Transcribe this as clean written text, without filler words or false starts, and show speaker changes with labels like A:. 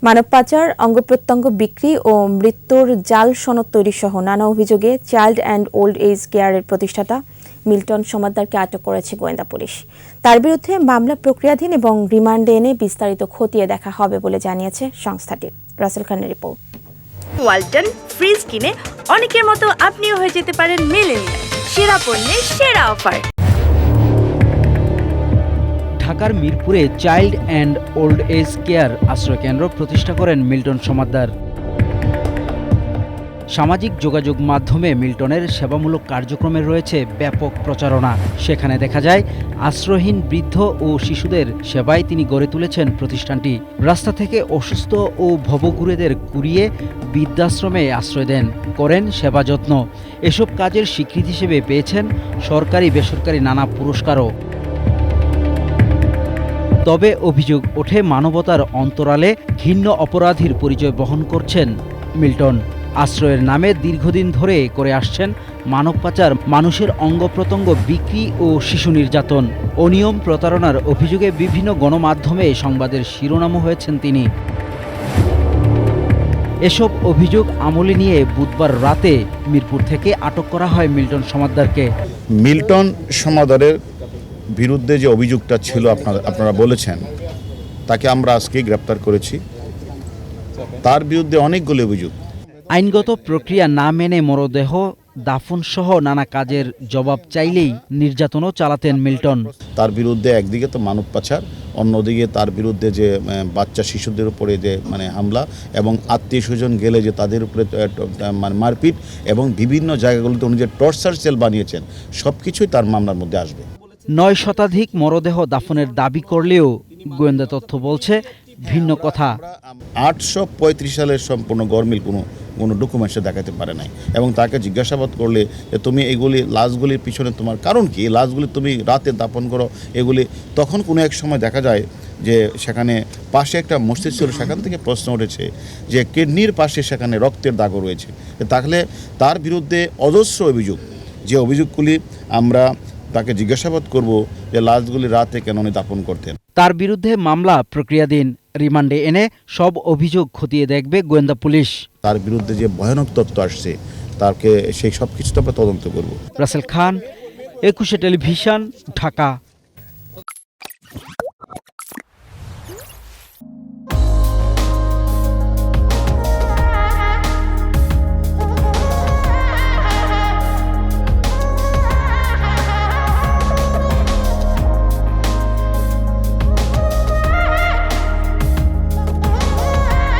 A: মানব পাচার, অঙ্গ-প্রত্যঙ্গ বিক্রি ও মৃত্যুর জাল সনদ তৈরি সহ নানা অভিযোগে চাইল্ড অ্যান্ড ওল্ড এজ কেয়ারের প্রতিষ্ঠাতা মিল্টন সমাদ্দারকে আটক করেছে গোয়েন্দা পুলিশ। তার বিরুদ্ধে মামলা প্রক্রিয়াধীন এবং রিমান্ডে এনে বিস্তারিত খতিয়ে দেখা হবে বলে জানিয়েছে সংস্থাটি। রাসেল খানের রিপোর্ট।
B: ওয়ালটন ফ্রিজ কিনে অনেকের মতো আপনিও হয়ে যেতে পারেন মিলেনিয়াল। সেরা পণ্যের সেরা অফার।
C: ঢাকার মিরপুরে child and old age care আশ্রয়কেন্দ্র প্রতিষ্ঠা করেন মিল্টন সমাদ্দার। সামাজিক যোগাযোগ মাধ্যমে মিল্টনের সেবামূলক কার্যক্রমে রয়েছে ব্যাপক প্রচারণা। সেখানে দেখা যায় আশ্রয়হীন বৃদ্ধ ও শিশুদের সেবায় তিনি গড়ে তুলেছেন প্রতিষ্ঠানটি। রাস্তা থেকে অসুস্থ ও ভবঘুরেদের কুড়িয়ে বৃদ্ধাশ্রমে আশ্রয় দেন, করেন সেবা যত্ন। এসব কাজের স্বীকৃতি হিসেবে পেয়েছেন সরকারি বেসরকারি নানা পুরস্কারও। তবে অভিযোগ ওঠে মানবতার অন্তরালে ঘৃণ্য অপরাধীর পরিচয় বহন করছেন মিল্টন। আশ্রয়ের নামে দীর্ঘদিন ধরে করে আসছেন মানব পাচার, মানুষের অঙ্গ প্রত্যঙ্গ বিক্রি ও শিশু নির্যাতন। অনিয়ম প্রতারণার অভিযোগে বিভিন্ন গণমাধ্যমে সংবাদের শিরোনামও হয়েছেন তিনি। এসব অভিযোগ আমলে নিয়ে বুধবার রাতে মিরপুর থেকে আটক করা হয় মিল্টন সমাদ্দারকে।
D: মিল্টন সমাদ্দারের বিরুদ্ধে যে অভিযোগটা ছিল আপনারা বলেছেন, তাকে আমরা আজকে গ্রেপ্তার করেছি। তার বিরুদ্ধে অনেকগুলো অভিযোগ।
C: আইনগত প্রক্রিয়া না মেনে মরদেহ দাফন সহ নানা কাজের জবাব চাইলেই নির্যাতনও চালাতেন মিল্টন।
D: তার বিরুদ্ধে একদিকে তো মানব পাচার, অন্যদিকে তার বিরুদ্ধে যে বাচ্চা শিশুদের উপরে যে হামলা এবং আত্মীয় স্বজন গেলে যে তাদের উপরে মারপিট এবং বিভিন্ন জায়গাগুলোতে উনি যে টর্চার সেল বানিয়েছেন, সব কিছুই তার মামলার মধ্যে আসবে।
C: 9 শতাধিক মরদেহ দাফনের দাবি করলেও গোয়েন্দা তথ্য বলছে ভিন্ন কথা।
D: 835 সালের সম্পূর্ণ গরমিল কোনো ডকুমেন্টসে দেখাতে পারে নাই এবং তাকে জিজ্ঞাসাবাদ করলে যে তুমি এগুলি লাশগুলির পিছনে তোমার কারণ কি, এই লাশগুলি তুমি রাতে দাফন করো এগুলি, তখন কোনো এক সময় দেখা যায় যে সেখানে পাশে একটা মসজিদ ছিল, সেখান থেকে প্রশ্ন উঠেছে যে কিডনির পাশে সেখানে রক্তের দাগও রয়েছে। তাহলে তার বিরুদ্ধে অজস্র অভিযোগ, যে অভিযোগগুলি আমরা তাকে জিজ্ঞাসাবাদ করব যে লাশগুলি রাতে কেন উনি দাফন করতেন।
C: তার বিরুদ্ধে মামলা প্রক্রিয়াধীন, রিমান্ডে এনে সব অভিযোগ খতিয়ে দেখবে গোয়েন্দা পুলিশ।
D: তার বিরুদ্ধে যে ভয়ানক তথ্য আসছে তাকে সেই সব কিছু আমরা তদন্ত করব।
C: রাসেল খান, 21 টেলিভিশন, ঢাকা।